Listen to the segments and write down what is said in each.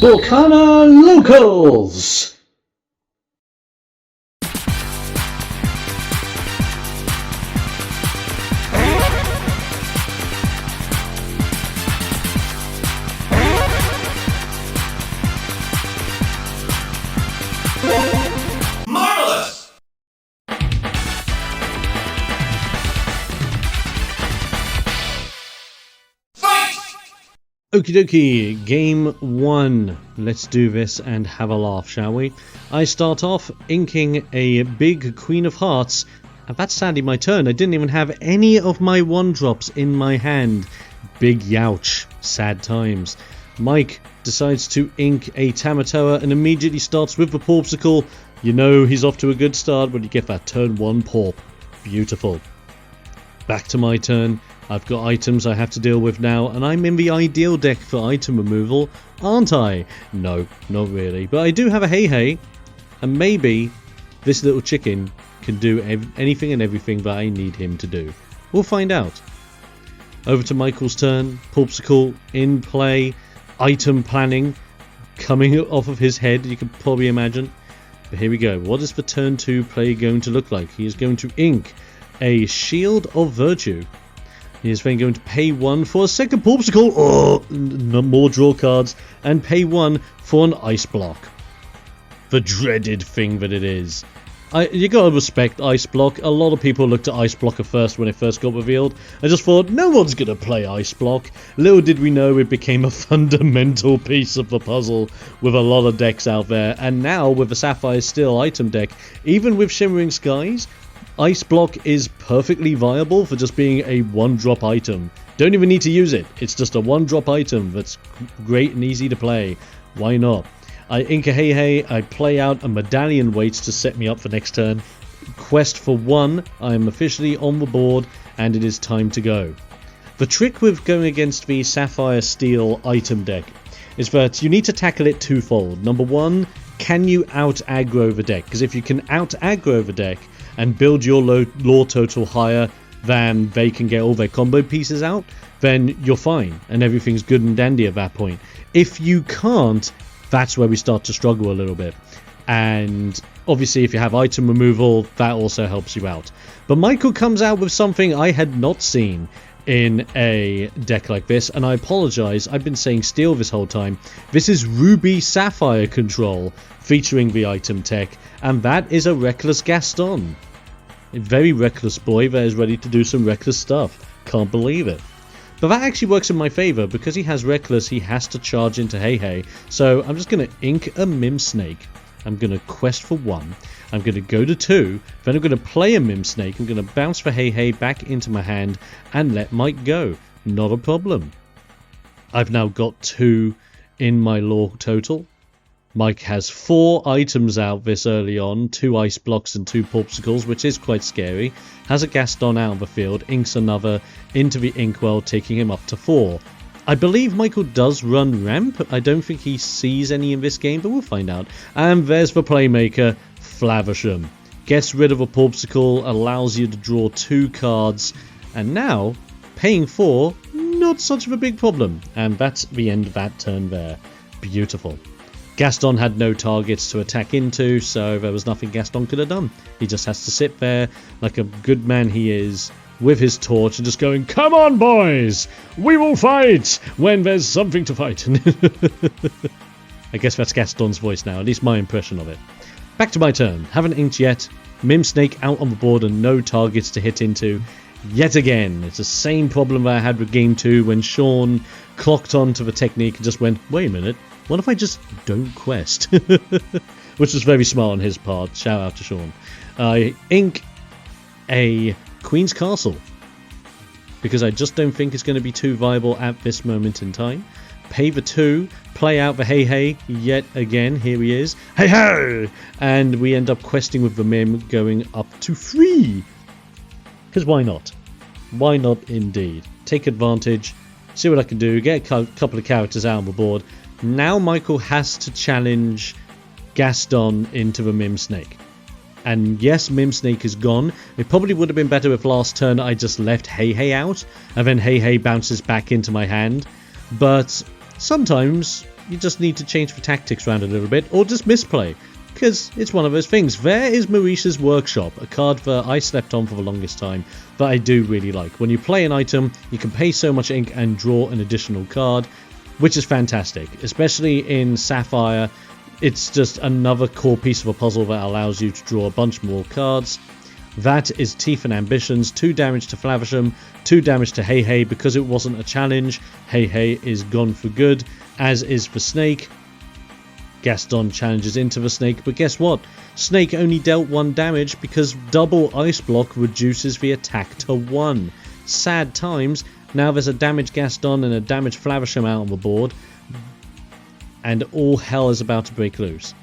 Lorcana Locals! Marvelous! Fight! Okie dokie, game 1. Let's do this and have a laugh, shall we? I start off inking a big Queen of Hearts, and that's sadly my turn. I didn't even have any of my 1-drops in my hand. Big youch. Sad times. Mike decides to ink a Tamatoa and immediately starts with the Porpsicle. You know he's off to a good start when you get that turn 1 Porp. Beautiful. Back to my turn. I've got items I have to deal with now, and I'm in the ideal deck for item removal, aren't I? No, not really. But I do have a Hey, and maybe this little chicken can do anything and everything that I need him to do. We'll find out. Over to Michael's turn. Porpsicle in play. Item planning coming off of his head, you can probably imagine. But here we go. What is the turn 2 play going to look like? He is going to ink a Shield of Virtue. He is then going to pay 1 for a second Porpsicle. Oh, no more draw cards. And pay 1 for an Ice Block. The dreaded thing that it is. You gotta respect Ice Block. A lot of people looked at Ice Block at first when it first got revealed. I just thought, no one's gonna play Ice Block. Little did we know it became a fundamental piece of the puzzle with a lot of decks out there. And now with the Sapphire Steel item deck, even with Shimmering Skies, Ice Block is perfectly viable for just being a 1-drop item. Don't even need to use it. It's just a 1-drop item that's great and easy to play. Why not? I ink a Hey, I play out a Medallion waits to set me up for next turn. Quest for 1, I am officially on the board and it is time to go. The trick with going against the Sapphire Steel item deck is that you need to tackle it twofold. Number 1, can you out-aggro the deck? Because if you can out-aggro the deck and build your lore total higher than they can get all their combo pieces out, then you're fine and everything's good and dandy at that point. If you can't, that's where we start to struggle a little bit. And obviously if you have item removal, that also helps you out. But Michael comes out with something I had not seen in a deck like this, and I apologize, I've been saying steel this whole time. This is Ruby Sapphire control featuring the item tech, and that is a Reckless Gaston. A very reckless boy that is ready to do some reckless stuff. Can't believe it. But that actually works in my favour. Because he has Reckless, he has to charge into Hey. So I'm just going to ink a Mim Snake. I'm going to quest for 1. I'm going to go to 2. Then I'm going to play a Mim Snake. I'm going to bounce for Hey back into my hand and let Mike go. Not a problem. I've now got 2 in my lore total. Mike has 4 items out this early on, 2 Ice Blocks and 2 Porpsicles, which is quite scary. Has a Gaston out of the field, inks another into the Inkwell, taking him up to 4. I believe Michael does run Ramp. I don't think he sees any in this game, but we'll find out. And there's the Playmaker, Flaversham. Gets rid of a Porpsicle, allows you to draw 2 cards, and now, paying 4, not such of a big problem. And that's the end of that turn there. Beautiful. Gaston had no targets to attack into, so there was nothing Gaston could have done. He just has to sit there like a good man he is with his torch and just going, "Come on, boys! We will fight when there's something to fight." I guess that's Gaston's voice now, at least my impression of it. Back to my turn. Haven't inked yet. Mim Snake out on the board and no targets to hit into. Yet again, it's the same problem that I had with game 2 when Sean clocked on to the technique and just went, wait a minute, what if I just don't quest? Which was very smart on his part. Shout out to Sean. I ink a Queen's Castle because I just don't think it's going to be too viable at this moment in time. Pay the 2, play out the Hey yet again. Here he is. Hey! And we end up questing with the Mim going up to 3. Because why not? Why not indeed? Take advantage, see what I can do, get a couple of characters out on the board. Now Michael has to challenge Gaston into the Mim Snake. And yes, Mim Snake is gone. It probably would have been better if last turn I just left Hey out, and then Hey bounces back into my hand. But sometimes you just need to change the tactics around a little bit, or just misplay, because it's one of those things. There is Maurice's Workshop, a card that I slept on for the longest time, that I do really like. When you play an item, you can pay so much ink and draw an additional card, which is fantastic, especially in Sapphire. It's just another core piece of a puzzle that allows you to draw a bunch more cards. That is Teeth and Ambitions, 2 damage to Flavisham, 2 damage to Hey Hey because it wasn't a challenge. Hey Hey is gone for good, as is the Snake. Gaston challenges into the Snake, but guess what? Snake only dealt 1 damage because double Ice Block reduces the attack to 1. Sad times. Now there's a damage Gaston and a damage Flavisham out on the board, and all hell is about to break loose.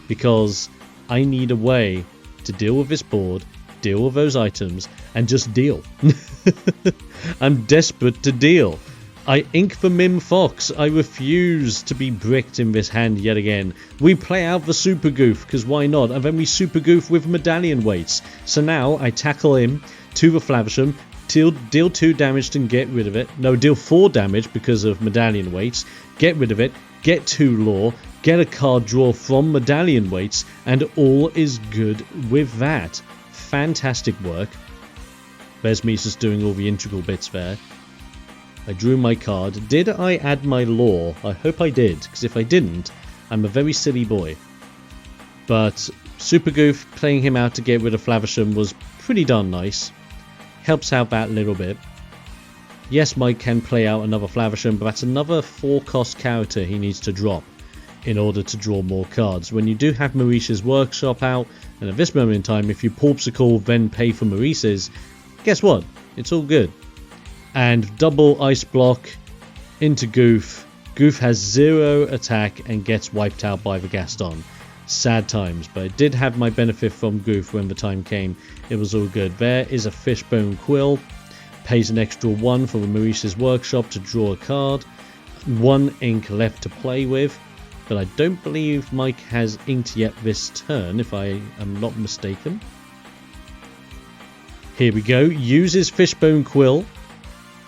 Because I need a way to deal with this board, deal with those items, and just deal. I'm desperate to deal. I ink the Mim Fox. I refuse to be bricked in this hand yet again. We play out the Super Goof, because why not? And then we Super Goof with Medallion Weights. So now I tackle him to the Flavisham, deal 2 damage and get rid of it. No, deal 4 damage because of Medallion Weights. Get rid of it. Get 2 lore. Get a card draw from Medallion Weights. And all is good with that. Fantastic work. There's me just doing all the integral bits there. I drew my card. Did I add my lore? I hope I did, because if I didn't, I'm a very silly boy. But Super Goof, playing him out to get rid of Flavisham was pretty darn nice. Helps out that little bit. Yes, Mike can play out another Flavisham, but that's another 4-cost character he needs to drop in order to draw more cards. When you do have Maurice's Workshop out, and at this moment in time, if you Porpsicle then pay for Maurice's, guess what? It's all good. And double Ice Block into Goof. Goof has 0 attack and gets wiped out by the Gaston. Sad times, but I did have my benefit from Goof when the time came. It was all good. There is a Fishbone Quill. Pays an extra 1 for the Maurice's Workshop to draw a card. 1 ink left to play with. But I don't believe Mike has inked yet this turn, if I am not mistaken. Here we go. Uses Fishbone Quill.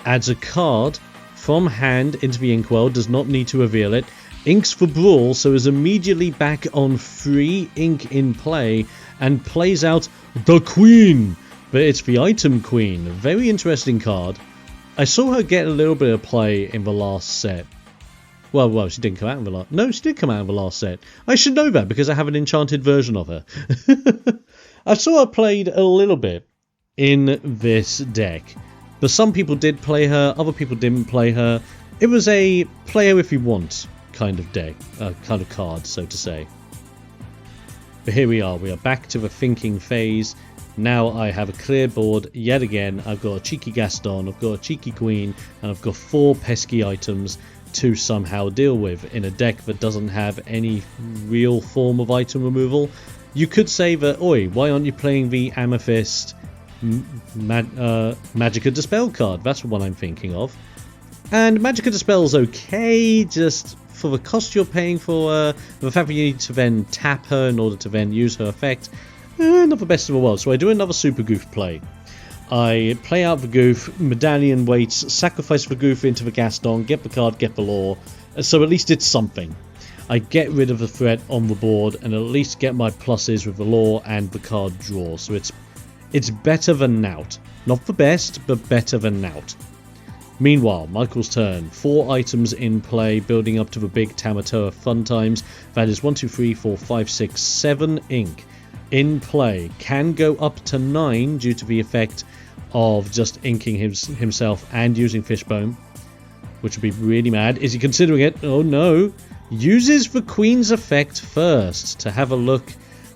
Adds a card from hand into the inkwell, does not need to reveal it. Inks for Brawl, so is immediately back on free ink in play, and plays out the Queen. But it's the Item Queen, a very interesting card. I saw her get a little bit of play in the last set. Well, she didn't come out in the last... No, she did come out in the last set. I should know that because I have an enchanted version of her. I saw her played a little bit in this deck. But some people did play her, other people didn't play her. It was a player if you want kind of deck, kind of card, so to say. But here we are back to the thinking phase. Now I have a clear board yet again. I've got a cheeky Gaston, I've got a cheeky Queen, and I've got 4 pesky items to somehow deal with in a deck that doesn't have any real form of item removal. You could say that, oi, why aren't you playing the Amethyst Magicka Dispel card? That's the one I'm thinking of. And Magicka Dispel's okay, just for the cost you're paying for the fact that you need to then tap her in order to then use her effect. Not the best of the world. So I do another Super Goof play. I play out the Goof, Medallion Weights, sacrifice the Goof into the Gaston, get the card, get the lore. So at least it's something. I get rid of the threat on the board and at least get my pluses with the lore and the card draw. So it's better than Nout. Not the best, but better than Nout. Meanwhile, Michael's turn. 4 items in play, building up to the big Tamatoa fun times. That is 1, 2, 3, 4, 5, 6, 7 ink in play. Can go up to 9 due to the effect of just inking himself and using Fishbone, which would be really mad. Is he considering it? Oh no. Uses the Queen's effect first to have a look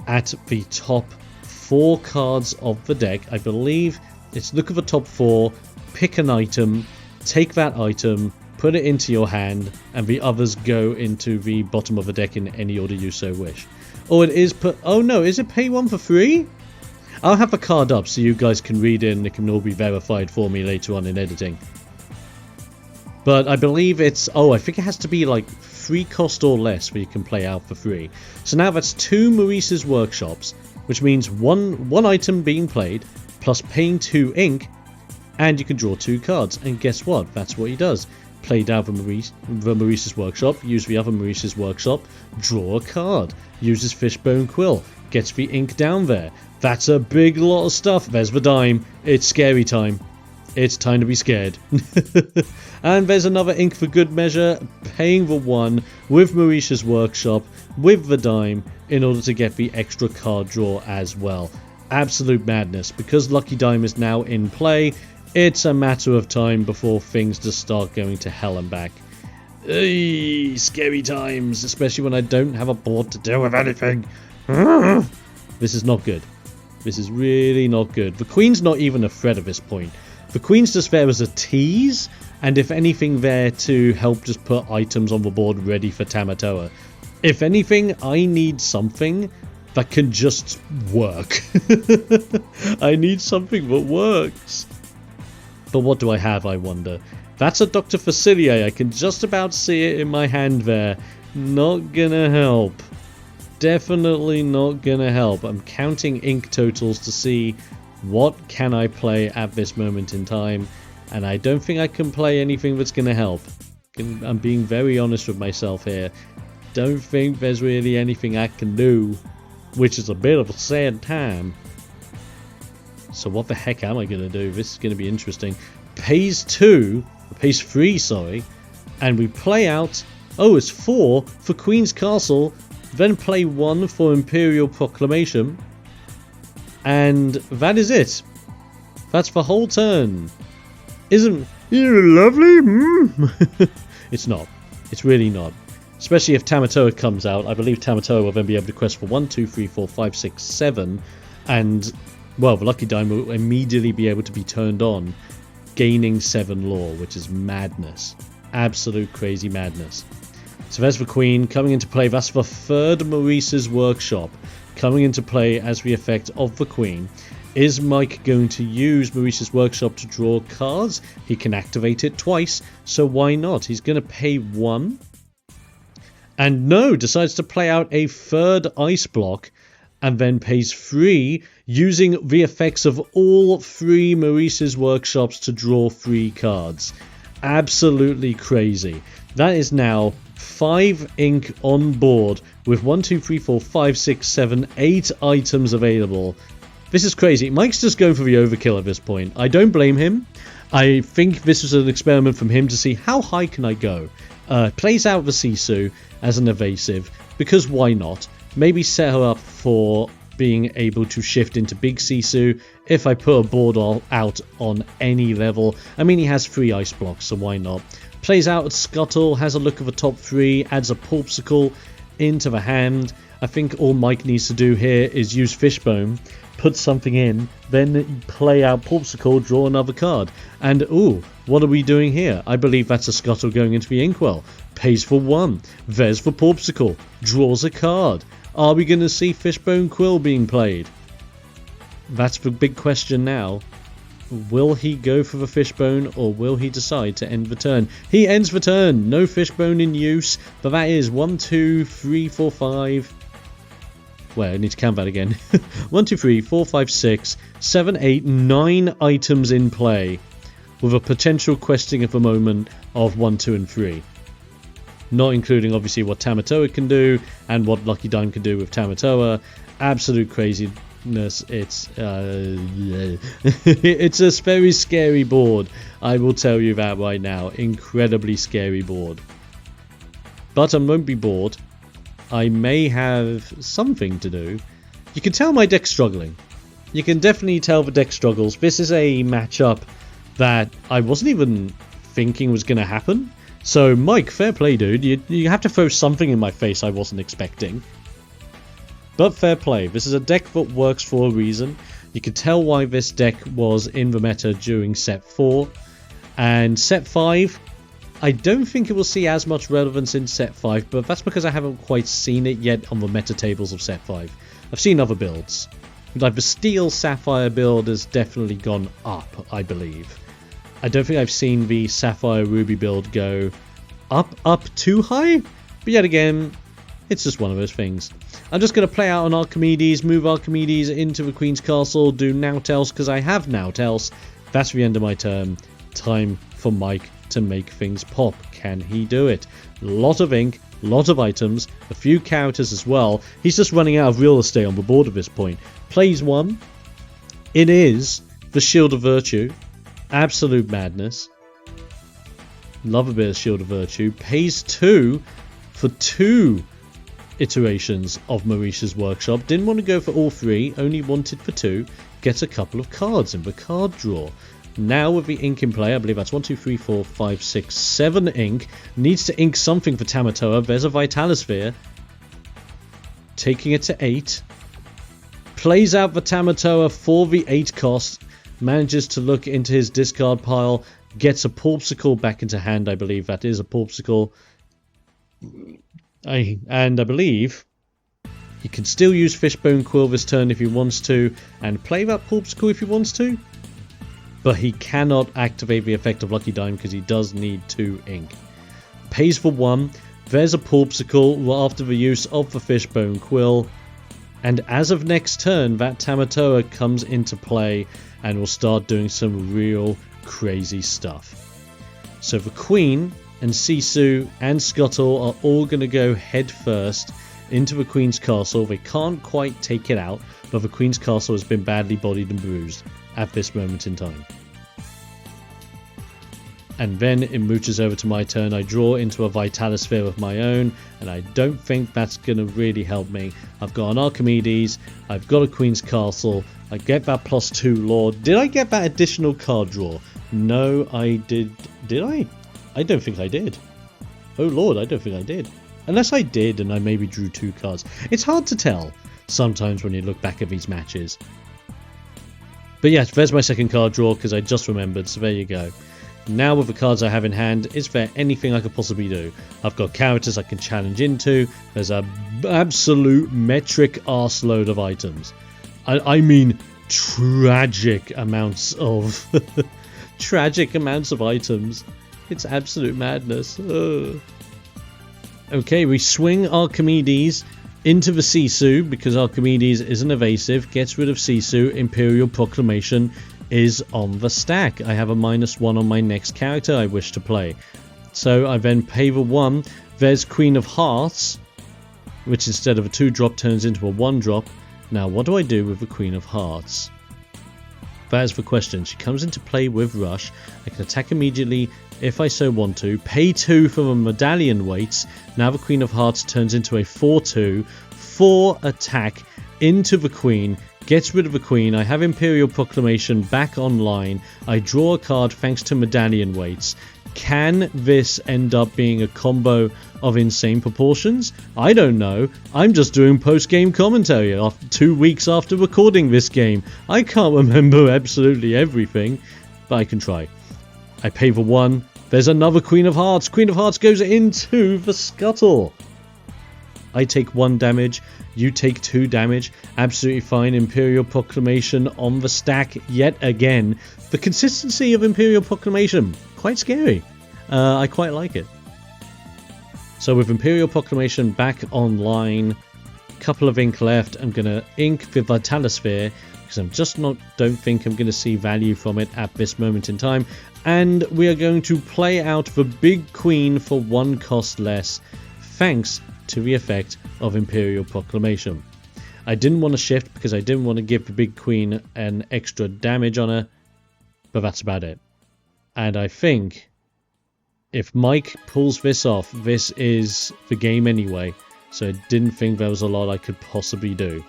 at the top 4 cards of the deck. I believe it's look at the top 4, pick an item, take that item, put it into your hand, and the others go into the bottom of the deck in any order you so wish. Oh, it is oh no, is it pay 1 for free? I'll have the card up so you guys can read it and it can all be verified for me later on in editing. But I believe it's... Oh, I think it has to be like 3 cost or less where you can play out for free. So now that's 2 Maurice's Workshops, which means one item being played, plus paying 2 ink, and you can draw 2 cards. And guess what? That's what he does. Play down the Maurice's Workshop, use the other Maurice's Workshop, draw a card, uses Fishbone Quill, gets the ink down there. That's a big lot of stuff. There's the dime. It's scary time. It's time to be scared. And there's another ink for good measure, paying the 1 with Maurice's Workshop, with the dime, in order to get the extra card draw as well. Absolute madness. Because Lucky Dime is now in play, it's a matter of time before things just start going to hell and back. Eey, scary times, especially when I don't have a board to deal with anything. This is not good. This is really not good. The Queen's not even a threat at this point. The Queen's just there as a tease, and if anything there to help just put items on the board ready for Tamatoa. If anything, I need something that can just work. I need something that works. But what do I have, I wonder? That's a Dr. Facilier. I can just about see it in my hand there. Not gonna help. Definitely not gonna help. I'm counting ink totals to see what can I play at this moment in time, and I don't think I can play anything that's gonna help. I'm being very honest with myself here. Don't think there's really anything I can do, which is a bit of a sad time. So what the heck am I gonna do? This is gonna be interesting. Pays 3, sorry, and we play out. Oh, it's 4 for Queen's Castle. Then play 1 for Imperial Proclamation. And that is it. That's the whole turn. Isn't it lovely? It's not. It's really not. Especially if Tamatoa comes out. I believe Tamatoa will then be able to quest for 1, 2, 3, 4, 5, 6, 7. And, well, the Lucky Dime will immediately be able to be turned on, gaining 7 lore, which is madness. Absolute crazy madness. So there's the Queen coming into play. That's the 3rd Maurice's Workshop coming into play as the effect of the Queen. Is Mike going to use Maurice's Workshop to draw cards? He can activate it twice, so why not? He's going to pay 1. And no, decides to play out a 3rd ice block and then pays 3, using the effects of all 3 Maurice's Workshops to draw 3 cards. Absolutely crazy. That is now 5 ink on board with 1, 2, 3, 4, 5, 6, 7, 8 items available. This is crazy. Mike's just going for the overkill at this point. I don't blame him. I think this was an experiment from him to see how high can I go. Plays out the Sisu as an evasive, because why not? Maybe set her up for being able to shift into Big Sisu if I put a board out on any level. I mean, he has 3 ice blocks, so why not? Plays out at Scuttle, has a look at the top 3, adds a Porpsicle into the hand. I think all Mike needs to do here is use Fishbone, put something in, then play out Porpsicle, draw another card. And ooh, what are we doing here? I believe that's a Scuttle going into the Inkwell. Pays for 1. There's the Porpsicle. Draws a card. Are we going to see Fishbone Quill being played? That's the big question now. Will he go for the Fishbone, or will he decide to end the turn? He ends the turn. No Fishbone in use, but that is 1, 2, 3, 4, 5... Well, I need to count that again. 1, 2, 3, 4, 5, 6, 7, 8, 9 items in play, with a potential questing at the moment of 1, 2, and 3. Not including, obviously, what Tamatoa can do, and what Lucky Dime can do with Tamatoa. Absolute craziness. It's it's a very scary board. I will tell you that right now. Incredibly scary board. But I won't be bored. I may have something to do. You can tell my deck's struggling. You can definitely tell the deck struggles. This is a matchup that I wasn't even thinking was going to happen. So, Mike, fair play, dude. You have to throw something in my face I wasn't expecting. But fair play. This is a deck that works for a reason. You can tell why this deck was in the meta during set 4. And set 5, I don't think it will see as much relevance in set 5, but that's because I haven't quite seen it yet on the meta tables of set 5. I've seen other builds. Like the Steel Sapphire build has definitely gone up, I believe. I don't think I've seen the Sapphire Ruby build go up too high, but yet again, it's just one of those things. I'm just going to play out on Archimedes, move Archimedes into the Queen's Castle, do Nautels because I have Nautels. That's the end of my turn. Time for Mike to make things pop. Can he do it? Lot of ink, lot of items, a few characters as well. He's just running out of real estate on the board at this point. Plays one. It is the Shield of Virtue. Absolute madness. Love a bit of Shield of Virtue. Pays 2 for 2 iterations of Marisha's Workshop. Didn't want to go for all 3, only wanted for 2. Gets a couple of cards in the card draw. Now with the ink in play, I believe that's 1, 2, 3, 4, 5, 6, 7 ink. Needs to ink something for Tamatoa. There's a Vitalisphere. Taking it to 8. Plays out the Tamatoa for the 8 cost. Manages to look into his discard pile. Gets a Porpsicle back into hand. I believe that is a Porpsicle. And I believe he can still use Fishbone Quill this turn if he wants to. And play that Porpsicle if he wants to. But he cannot activate the effect of Lucky Dime because he does need 2 ink. Pays for 1. There's a Porpsicle after the use of the Fishbone Quill. And as of next turn, that Tamatoa comes into play and will start doing some real crazy stuff. So the Queen and Sisu and Scuttle are all going to go head first into the Queen's Castle. They can't quite take it out, but the Queen's Castle has been badly bodied and bruised at this moment in time. And then it mooches over to my turn. I draw into a Vitalisphere of my own, and I don't think that's going to really help me. I've got an Archimedes, I've got a Queen's Castle, I get that +2 Lord. Did I get that additional card draw? No, I did. Did I? I don't think I did. Oh Lord, I don't think I did. Unless I did and I maybe drew 2 cards. It's hard to tell sometimes when you look back at these matches. But yes, there's my second card draw because I just remembered, so there you go. Now with the cards I have in hand, is there anything I could possibly do? I've got characters I can challenge into. There's an absolute metric arseload of items. I mean tragic amounts of tragic amounts of items. It's absolute madness. Ugh. Okay, we swing Archimedes into the Sisu because Archimedes is an evasive. Gets rid of Sisu. Imperial Proclamation is on the stack. I have a -1 on my next character I wish to play. So I then pay the 1. There's Queen of Hearts, which instead of a 2-drop turns into a 1-drop. Now what do I do with the Queen of Hearts? That is the question. She comes into play with Rush. I can attack immediately if I so want to. Pay 2 for the medallion weights. Now the Queen of Hearts turns into a 4/2. 4 attack into the Queen. Gets rid of the Queen. I have Imperial Proclamation back online. I draw a card thanks to medallion weights. Can this end up being a combo of insane proportions? I don't know. I'm just doing post-game commentary 2 weeks after recording this game. I can't remember absolutely everything, but I can try. I pay for 1. There's another Queen of Hearts. Queen of Hearts goes into the Scuttle. I take 1 damage. You take 2 damage. Absolutely fine. Imperial Proclamation on the stack yet again. The consistency of Imperial Proclamation, quite scary. I quite like it. So with Imperial Proclamation back online, couple of ink left. I'm going to ink the Vitalisphere because I'm just don't think I'm going to see value from it at this moment in time. And we are going to play out the Big Queen for 1 cost less, thanks to the effect of Imperial Proclamation. I didn't want to shift because I didn't want to give the Big Queen an extra damage on her, but that's about it. And I think if Mike pulls this off, this is the game anyway, so I didn't think there was a lot I could possibly do.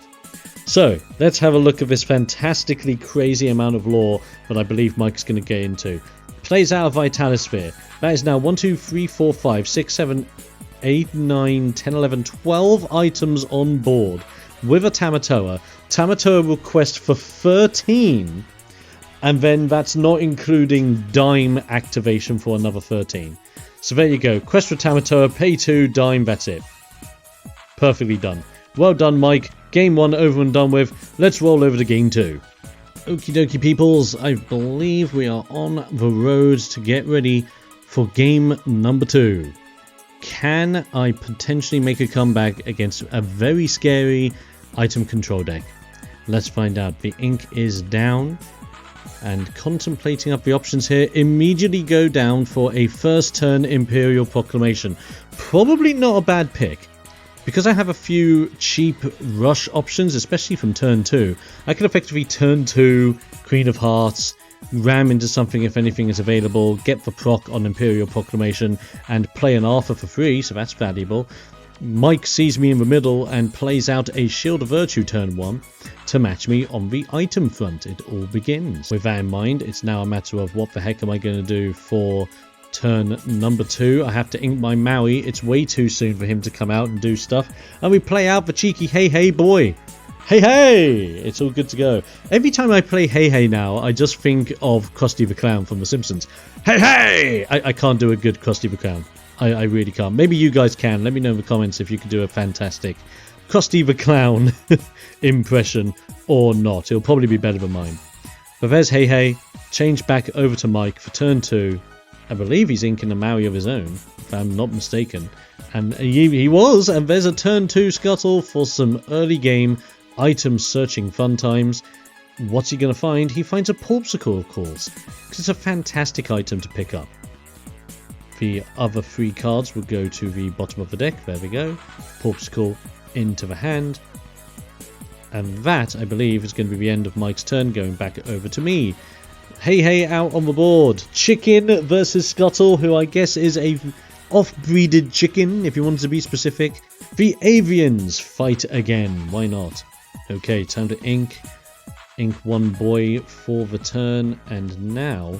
So let's have a look at this fantastically crazy amount of lore that I believe Mike's going to get into. Plays out a Vitalisphere. That is now 1, 2, 3, 4, 5, 6, 7, 8, 9, 10, 11, 12 items on board with a Tamatoa. Tamatoa will quest for 13, and then that's not including Dime activation for another 13. So there you go. Quest for Tamatoa, pay 2, Dime, that's it. Perfectly done. Well done, Mike. Game 1 over and done with. Let's roll over to Game 2. Okie dokie peoples, I believe we are on the road to get ready for Game number 2. Can I potentially make a comeback against a very scary item control deck? Let's find out. The ink is down. and contemplating up the options here, immediately go down for a first turn Imperial Proclamation. Probably not a bad pick. Because I have a few cheap rush options, especially from turn 2, I can effectively turn 2, Queen of Hearts, ram into something if anything is available, get the proc on Imperial Proclamation, and play an Arthur for free, so that's valuable. Mike sees me in the middle and plays out a Shield of Virtue turn 1 to match me on the item front. It all begins. With that in mind, it's now a matter of what the heck am I going to do for turn number 2. I have to ink my Maui. It's way too soon for him to come out and do stuff. And we play out the cheeky Hey Hey boy. Hey Hey! It's all good to go. Every time I play Hey Hey now, I just think of Krusty the Clown from The Simpsons. Hey Hey! I can't do a good Krusty the Clown. I really can't. Maybe you guys can. Let me know in the comments if you can do a fantastic Krusty the Clown impression or not. It'll probably be better than mine. But there's Hey Hey. Change back over to Mike for turn 2. I believe he's inking a Maui of his own, if I'm not mistaken. And he was, and there's a turn 2 Scuttle for some early game item searching fun times. What's he going to find? He finds a Porpsicle, of course, because it's a fantastic item to pick up. The other 3 cards will go to the bottom of the deck. There we go. Porpsicle into the hand. And that, I believe, is going to be the end of Mike's turn, going back over to me. Hey Hey out on the board. Chicken versus Scuttle, who I guess is a off-breeded chicken, if you want to be specific. The Avians fight again. Why not? Okay, time to ink. Ink one boy for the turn. And now,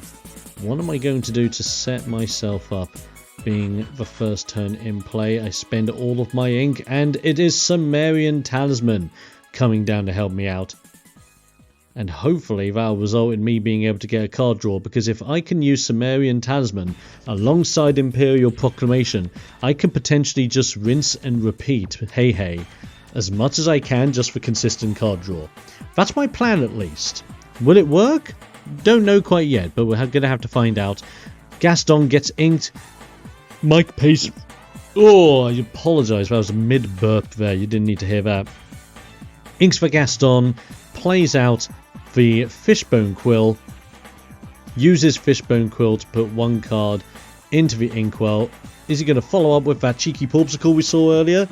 what am I going to do to set myself up? Being the first turn in play, I spend all of my ink, and it is Sumerian Talisman coming down to help me out. And hopefully that'll result in me being able to get a card draw, because if I can use Sumerian Talisman alongside Imperial Proclamation, I can potentially just rinse and repeat Hey Hey as much as I can just for consistent card draw. That's my plan at least. Will it work? Don't know quite yet, but we're going to have to find out. Gaston gets inked. Mike pays... Oh, I apologise, that was a mid-burp there, you didn't need to hear that. Inks for Gaston, plays out the Fishbone Quill, uses Fishbone Quill to put 1 card into the inkwell. Is he going to follow up with that cheeky Porpsicle we saw earlier?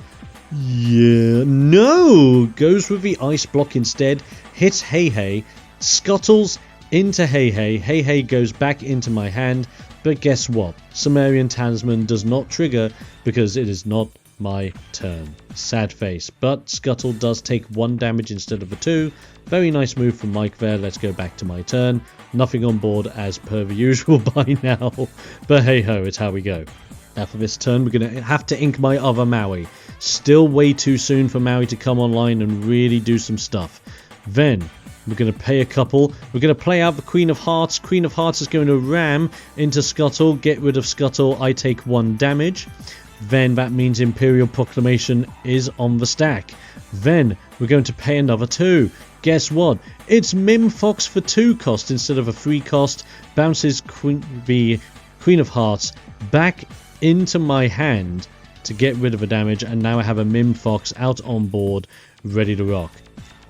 Yeah, no! Goes with the Ice Block instead, hits Hey Hey, scuttles into Hey Hey. Hey Hey goes back into my hand, but guess what? Sumerian Talisman does not trigger because it is not my turn. Sad face. But Scuttle does take 1 damage instead of a 2. Very nice move from Mike there. Let's go back to my turn. Nothing on board as per the usual by now. But hey ho, it's how we go. Now for this turn, we're going to have to ink my other Maui. Still way too soon for Maui to come online and really do some stuff. Then we're going to pay a couple. We're going to play out the Queen of Hearts. Queen of Hearts is going to ram into Scuttle. Get rid of Scuttle. I take 1 damage. Then that means Imperial Proclamation is on the stack. Then we're going to pay another 2. Guess what? It's Mim Fox for 2 cost instead of a 3 cost. Bounces the Queen of Hearts back into my hand to get rid of the damage. And now I have a Mim Fox out on board, ready to rock.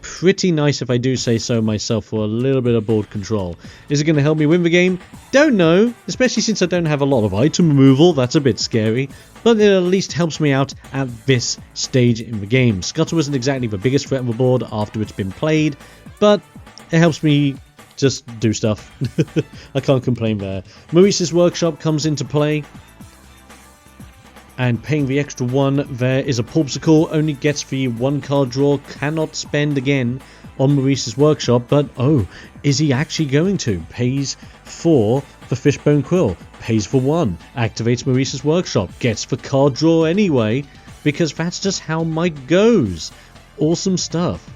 Pretty nice if I do say so myself for a little bit of board control. Is it going to help me win the game? Don't know, especially since I don't have a lot of item removal. That's a bit scary, but it at least helps me out at this stage in the game. Scuttle isn't exactly the biggest threat on the board after it's been played, but it helps me just do stuff. I can't complain there. Maurice's Workshop comes into play. And paying the extra 1 there is a Porpsicle, only gets the 1 card draw, cannot spend again on Maurice's Workshop, but oh, is he actually going to? Pays for the Fishbone Quill, pays for 1, activates Maurice's Workshop, gets the card draw anyway, because that's just how Mike goes. Awesome stuff.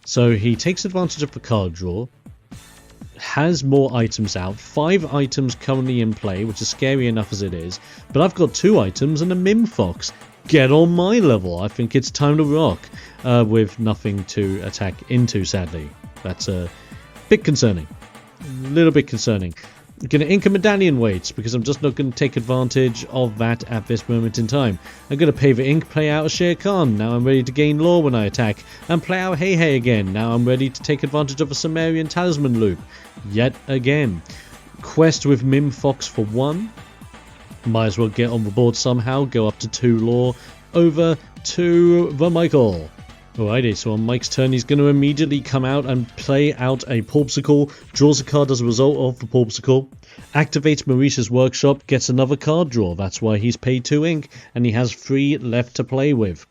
So he takes advantage of the card draw, has more items out, 5 items currently in play, which is scary enough as it is, but I've got 2 items and a Mim Fox. Get on my level. I think it's time to rock, with nothing to attack into, sadly. That's a bit concerning. A little bit concerning. Going to ink a medallion weights because I'm just not going to take advantage of that at this moment in time. I'm going to pay the ink, play out a Shere Khan. Now I'm ready to gain lore when I attack. And play out Hey Hey again. Now I'm ready to take advantage of a Sumerian Talisman loop. Yet again. Quest with Mim Fox for 1. Might as well get on the board somehow. Go up to 2 lore. Over to the Michael. Alrighty, so on Mike's turn he's going to immediately come out and play out a Porpsicle, draws a card as a result of the Porpsicle, activates Maurice's Workshop, gets another card draw. That's why he's paid 2 ink and he has 3 left to play with.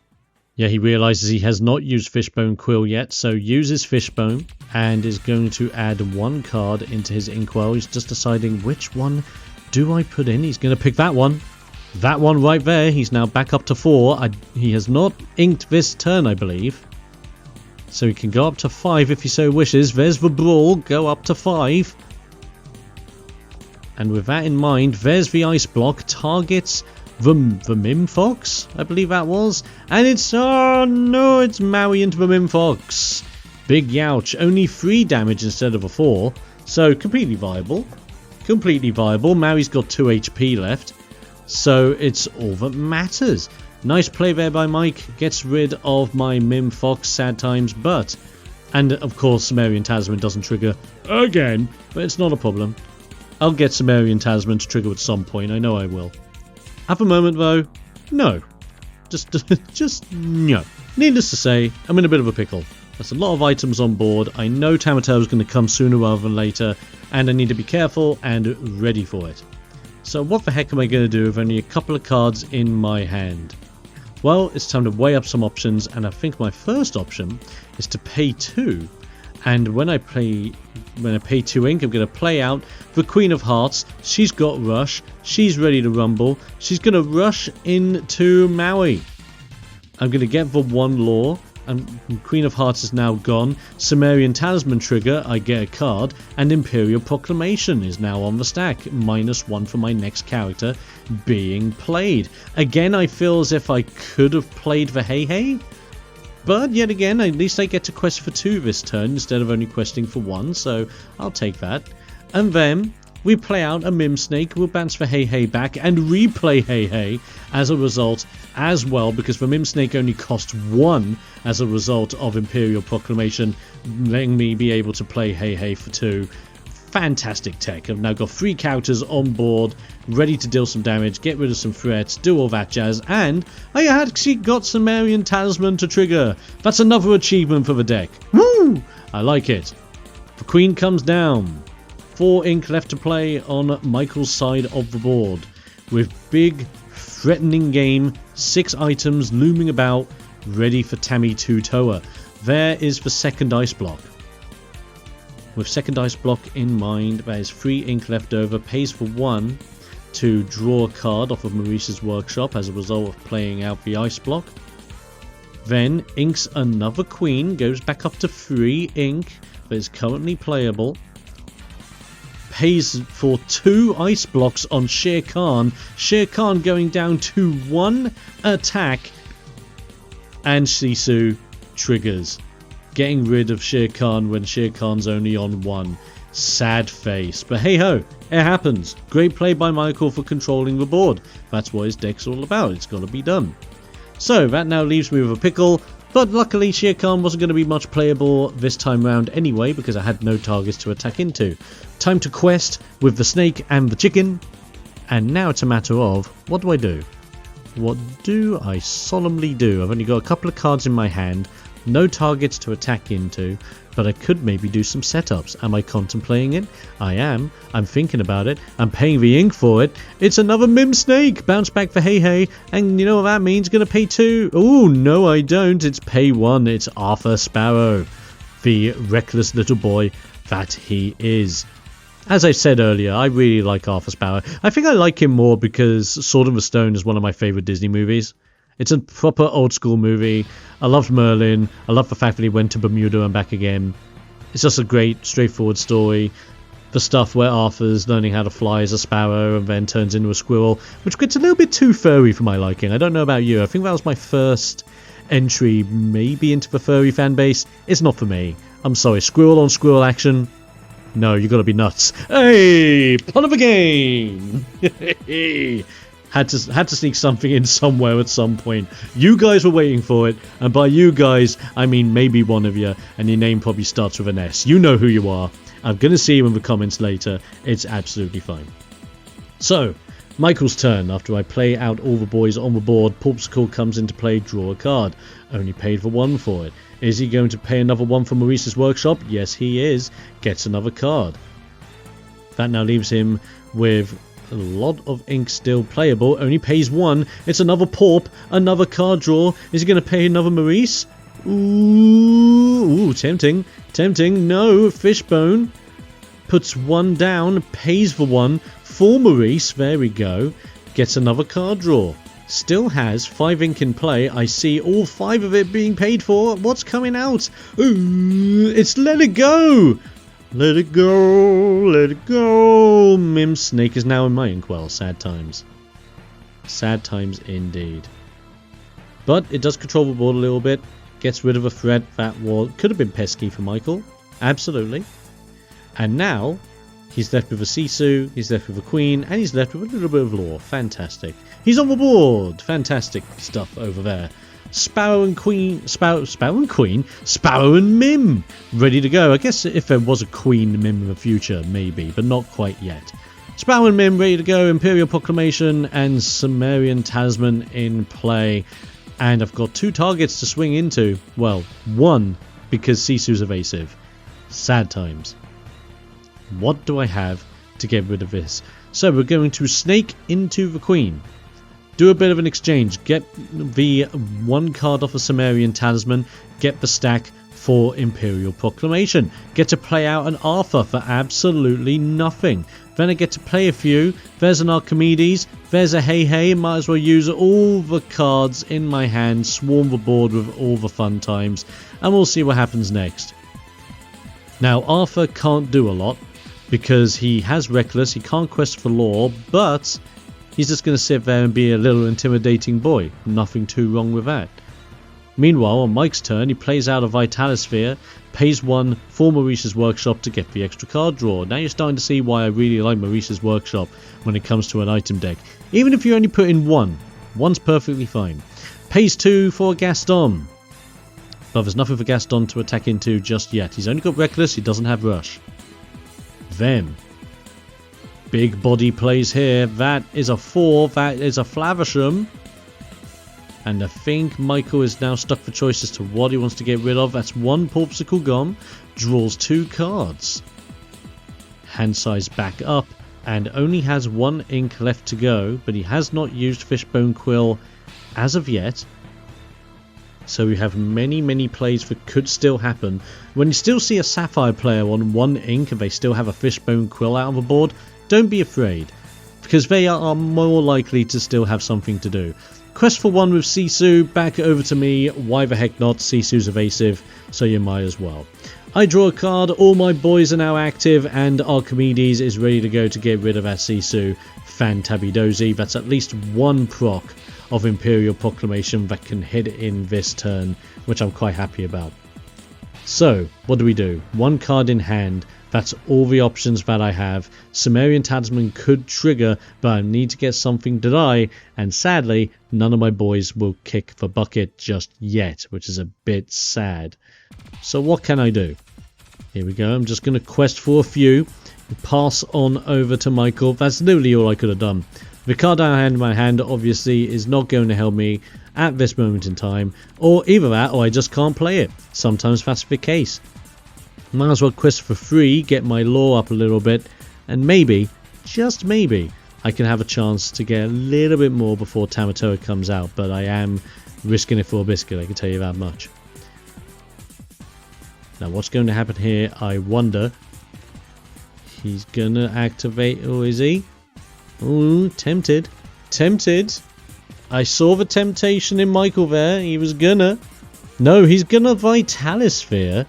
Yeah, he realises he has not used Fishbone Quill yet, so uses Fishbone and is going to add 1 card into his inkwell. He's just deciding which one do I put in. He's going to pick that one. That one right there. He's now back up to 4. He has not inked this turn, I believe. So he can go up to 5 if he so wishes. There's the Brawl. Go up to 5. And with that in mind, there's the Ice Block. Targets the Mim Fox, I believe that was. And it's... oh no, it's Maui into the Mim Fox. Big youch. Only 3 damage instead of a 4. So completely viable. Completely viable. Maui's got 2 HP left. So it's all that matters. Nice play there by Mike. Gets rid of my Mim Fox, sad times, but... and of course Sumerian Talisman doesn't trigger again, but it's not a problem. I'll get Sumerian Talisman to trigger at some point, I know I will. At the moment though, no. Just no. Needless to say, I'm in a bit of a pickle. There's a lot of items on board. I know Tamatoa is going to come sooner rather than later, and I need to be careful and ready for it. So what the heck am I going to do with only a couple of cards in my hand? Well, it's time to weigh up some options, and I think my first option is to pay 2. And when I pay 2 ink, I'm going to play out the Queen of Hearts. She's got Rush. She's ready to rumble. She's going to rush into Maui. I'm going to get the 1 lore. And Queen of Hearts is now gone. Sumerian Talisman trigger, I get a card, and Imperial Proclamation is now on the stack. -1 for my next character being played. Again, I feel as if I could have played the Hey Hey, but yet again, at least I get to quest for 2 this turn instead of only questing for 1, so I'll take that. And then we play out a Mim Snake, we'll bounce for Hey Hey back and replay Hey Hey as a result as well, because the Mim Snake only cost 1 as a result of Imperial Proclamation, letting me be able to play Hey Hey for 2. Fantastic tech. I've now got 3 characters on board, ready to deal some damage, get rid of some threats, do all that jazz, and I actually got Sumerian Talisman to trigger. That's another achievement for the deck. Woo! I like it. The Queen comes down. 4 ink left to play on Michael's side of the board, with big threatening game, 6 items looming about, ready for Tamatoa. There is the second ice block. With second ice block in mind, there is 3 ink left over, pays for 1 to draw a card off of Maurice's Workshop as a result of playing out the ice block. Then inks another Queen, goes back up to 3 ink that is currently playable. Pays for 2 ice blocks on Shere Khan. Shere Khan going down to 1 attack. And Sisu triggers. Getting rid of Shere Khan when Shere Khan's only on 1. Sad face. But hey ho, it happens. Great play by Michael for controlling the board. That's what his deck's all about. It's got to be done. So that now leaves me with a pickle. But luckily Shere Khan wasn't going to be much playable this time round anyway, because I had no targets to attack into. Time to quest with the snake and the chicken. And now it's a matter of, what do I do? What do I solemnly do? I've only got a couple of cards in my hand, no targets to attack into, but I could maybe do some setups. Am I contemplating it? I am. I'm thinking about it. I'm paying the ink for it. It's another Mim Snake. Bounce back for Hey Hey. And you know what that means? Gonna pay 2. Oh, no I don't. It's pay 1. It's Arthur Sparrow. The reckless little boy that he is. As I said earlier, I really like Arthur Sparrow. I think I like him more because Sword in the Stone is one of my favourite Disney movies. It's a proper old school movie. I loved Merlin. I love the fact that he went to Bermuda and back again. It's just a great, straightforward story. The stuff where Arthur's learning how to fly as a sparrow and then turns into a squirrel, which gets a little bit too furry for my liking. I don't know about you. I think that was my first entry maybe into the furry fan base. It's not for me. I'm sorry. Squirrel on squirrel action. No, you gotta be nuts. Hey, pun of a game. Had to sneak something in somewhere at some point. You guys were waiting for it, and by you guys, I mean maybe one of you, and your name probably starts with an S. You know who you are. I'm gonna see you in the comments later. It's absolutely fine. So, Michael's turn. After I play out all the boys on the board, Popsicle comes into play, draw a card. Only paid for one for it. Is he going to pay another one for Maurice's workshop? Yes, he is. Gets another card. That now leaves him with a lot of ink still playable. Only pays one. It's another Porp, another card draw. Is he going to pay another Maurice? Ooh, tempting. Tempting. No, Fishbone. Puts one down, pays for one for Maurice. There we go. Gets another card draw. Still has 5 ink in play. I see all 5 of it being paid for. What's coming out? Ooh, it's Let It Go. Let it go, let it go. Mim Snake is now in my inkwell. Sad times. Sad times indeed. But it does control the board a little bit. Gets rid of a threat that could have been pesky for Michael. Absolutely. And now, he's left with a Sisu, he's left with a Queen, and he's left with a little bit of lore. Fantastic. He's on the board. Fantastic stuff over there. Sparrow and Queen, Sparrow and Queen, Sparrow and Mim, ready to go. I guess if there was a Queen Mim in the future, maybe, but not quite yet. Sparrow and Mim ready to go. Imperial Proclamation and Sumerian Talisman in play, and I've got 2 targets to swing into. Well, 1 because Sisu's evasive. Sad times. What do I have to get rid of this? So we're going to snake into the Queen. Do a bit of an exchange. Get the 1 card off a Sumerian Talisman. Get the stack for Imperial Proclamation. Get to play out an Arthur for absolutely nothing. Then I get to play a few. There's an Archimedes. There's a Hey Hey. Might as well use all the cards in my hand. Swarm the board with all the fun times. And we'll see what happens next. Now Arthur can't do a lot, because he has Reckless, he can't quest for lore, but he's just going to sit there and be a little intimidating boy. Nothing too wrong with that. Meanwhile, on Mike's turn, he plays out a Vitalisphere, pays 1 for Maurice's Workshop to get the extra card draw. Now you're starting to see why I really like Maurice's Workshop when it comes to an item deck. Even if you only put in 1, 1's perfectly fine. Pays 2 for Gaston. But there's nothing for Gaston to attack into just yet. He's only got Reckless, he doesn't have Rush. Then, big body plays here. That is a 4. That is a Flavisham. And I think Michael is now stuck for choice as to what he wants to get rid of. That's 1 Popsicle gone. Draws 2 cards. Hand size back up. And only has 1 ink left to go. But he has not used Fishbone Quill as of yet. So we have many plays that could still happen. When you still see a Sapphire player on 1 ink and they still have a Fishbone Quill out on the board, don't be afraid, because they are more likely to still have something to do. Quest for 1 with Sisu, back over to me. Why the heck not? Sisu's evasive, so you might as well. I draw a card, all my boys are now active, and Archimedes is ready to go to get rid of our Sisu. Fantabidozy, that's at least 1 proc of Imperial Proclamation that can hit in this turn, which I'm quite happy about. So, what do? 1 card in hand, that's all the options that I have. Sumerian Talisman could trigger, but I need to get something to die, and sadly, none of my boys will kick the bucket just yet, which is a bit sad. So what can I do? Here we go, I'm just going to quest for a few, pass on over to Michael. That's literally all I could have done. The card I had in my hand obviously is not going to help me at this moment in time, or either that or I just can't play it. Sometimes that's the case. Might as well quest for free, get my lore up a little bit, and maybe, just maybe, I can have a chance to get a little bit more before Tamatoa comes out, but I am risking it for a biscuit, I can tell you that much. Now what's going to happen here, I wonder. He's gonna activate, or is he? Ooh, tempted. Tempted. I saw the temptation in Michael there. He was gonna. No, he's gonna Vitalisphere.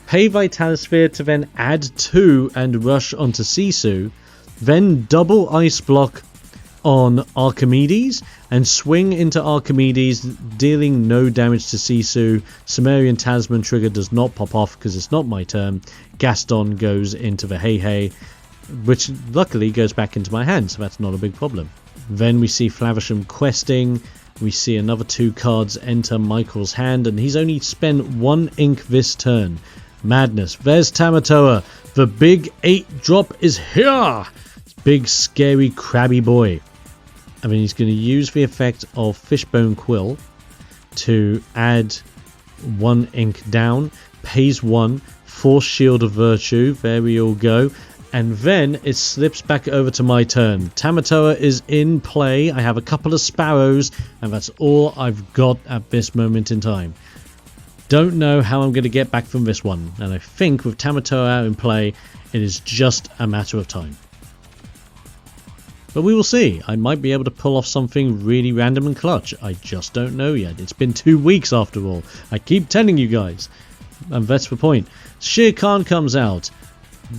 Pay Vitalisphere to then add 2 and rush onto Sisu. Then double Ice Block on Archimedes and swing into Archimedes, dealing no damage to Sisu. Sumerian Talisman trigger does not pop off because it's not my turn. Gaston goes into the Hey Hey, which luckily goes back into my hand, so that's not a big problem. Then we see Flavisham questing. We see another 2 cards enter Michael's hand, and he's only spent 1 ink this turn. Madness. There's Tamatoa. The big 8-drop is here. Big, scary, crabby boy. I mean, he's going to use the effect of Fishbone Quill to add 1 ink down. Pays 1. Force Shield of Virtue. There we all go. And then it slips back over to my turn. Tamatoa is in play. I have a couple of sparrows, and that's all I've got at this moment in time. Don't know how I'm going to get back from this one. And I think with Tamatoa out in play, it is just a matter of time. But we will see. I might be able to pull off something really random and clutch. I just don't know yet. It's been 2 weeks after all. I keep telling you guys. And that's the point. Shere Khan comes out.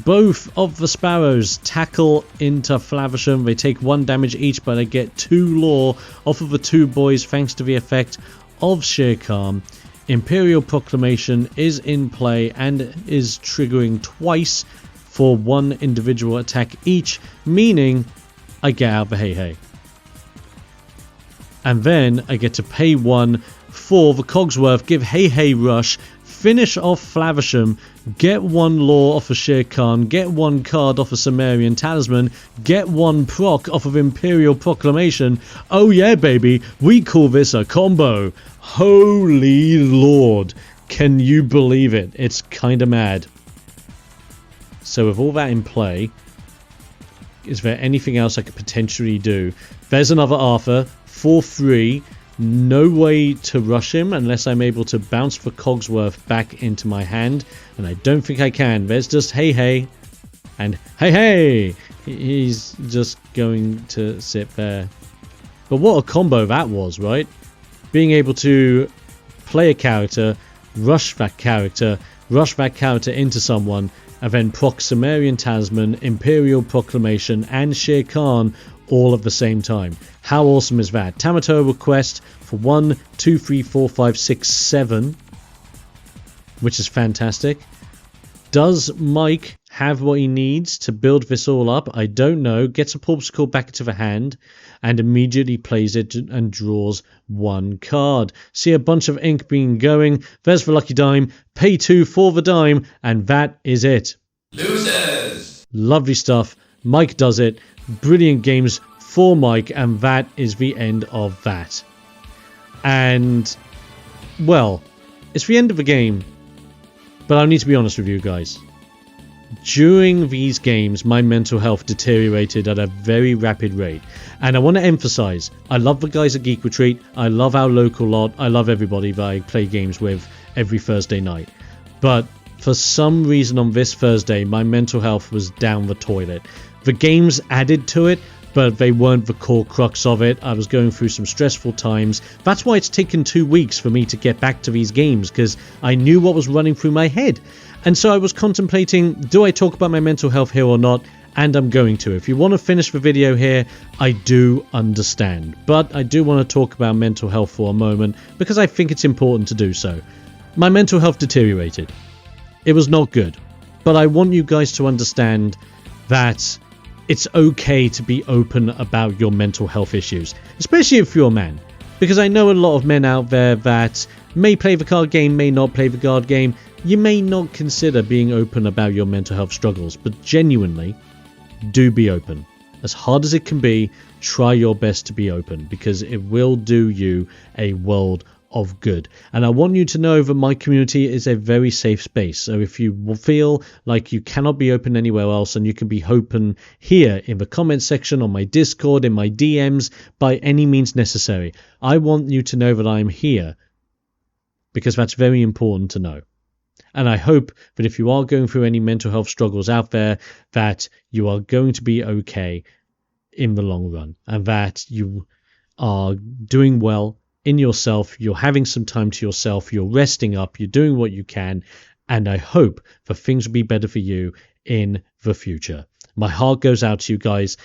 Both of the sparrows tackle into Flavisham. They take 1 damage each, but they get 2 lore off of the 2 boys thanks to the effect of Shere Khan. Imperial Proclamation is in play and is triggering twice for 1 individual attack each, meaning I get out the Hey Hey. And then I get to pay 1 for the Cogsworth, give Hey Hey Rush, finish off Flavisham, get 1 lore off of Shere Khan, get 1 card off of Sumerian Talisman, get 1 proc off of Imperial Proclamation. Oh yeah, baby, we call this a combo. Holy Lord, can you believe it? It's kinda mad. So with all that in play, is there anything else I could potentially do? There's another Arthur for free. No way to rush him unless I'm able to bounce the Cogsworth back into my hand, and I don't think I can. There's just Hey Hey, and Hey Hey! He's just going to sit there. But what a combo that was, right? Being able to play a character, rush that character into someone, and then proc Sumerian Talisman, Imperial Proclamation, and Shere Khan all at the same time. How awesome is that? Tamatoa request for 1, 2, 3, 4, 5, 6, 7, which is fantastic. Does Mike have what he needs to build this all up? I don't know. Gets a Porpsicle back into the hand and immediately plays it and draws 1 card. See a bunch of ink being going. There's the lucky dime. Pay 2 for the dime, and that is it. Losers! Lovely stuff. Mike does it. Brilliant games for Mike, and that is the end of that. And, well, it's the end of the game, but I need to be honest with you guys. During these games, my mental health deteriorated at a very rapid rate. And I want to emphasize, I love the guys at Geek Retreat, I love our local lot, I love everybody that I play games with every Thursday night. But for some reason on this Thursday, my mental health was down the toilet. The games added to it, but they weren't the core crux of it. I was going through some stressful times. That's why it's taken 2 weeks for me to get back to these games, because I knew what was running through my head. And so I was contemplating, do I talk about my mental health here or not? And I'm going to. If you want to finish the video here, I do understand. But I do want to talk about mental health for a moment, because I think it's important to do so. My mental health deteriorated. It was not good. But I want you guys to understand that it's okay to be open about your mental health issues, especially if you're a man, because I know a lot of men out there that may play the card game, may not play the card game. You may not consider being open about your mental health struggles, but genuinely do be open. As hard as it can be, try your best to be open, because it will do you a world of good. And I want you to know that my community is a very safe space. So if you feel like you cannot be open anywhere else, and you can be open here in the comment section, on my Discord, in my DMs, by any means necessary. I want you to know that I'm here, because that's very important to know. And I hope that if you are going through any mental health struggles out there, that you are going to be okay in the long run, and that you are doing well in yourself, you're having some time to yourself, you're resting up, you're doing what you can, and I hope that things will be better for you in the future. My heart goes out to you guys.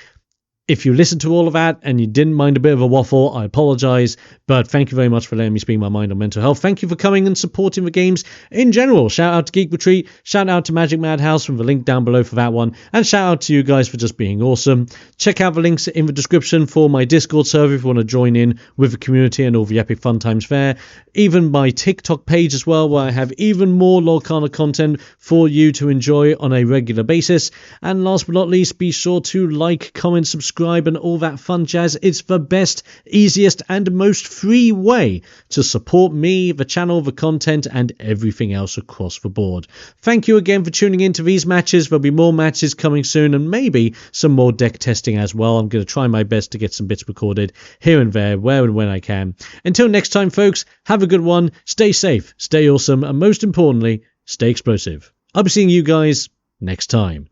If you listened to all of that and you didn't mind a bit of a waffle, I apologize, but thank you very much for letting me speak my mind on mental health. Thank you for coming and supporting the games in general. Shout out to Geek Retreat, shout out to Magic Madhouse from the link down below for that one, and shout out to you guys for just being awesome. Check out the links in the description for my Discord server if you want to join in with the community and all the epic fun times there. Even my TikTok page as well, where I have even more Lorcana content for you to enjoy on a regular basis. And last but not least, be sure to like, comment, subscribe, and all that fun jazz. It's the best, easiest, and most free way to support me, the channel, the content, and everything else across the board. Thank you again for tuning into these matches. There'll be more matches coming soon, and maybe some more deck testing as well. I'm going to try my best to get some bits recorded here and there, where and when I can. Until next time, folks, have a good one. Stay safe, stay awesome, and most importantly, stay explosive. I'll be seeing you guys next time.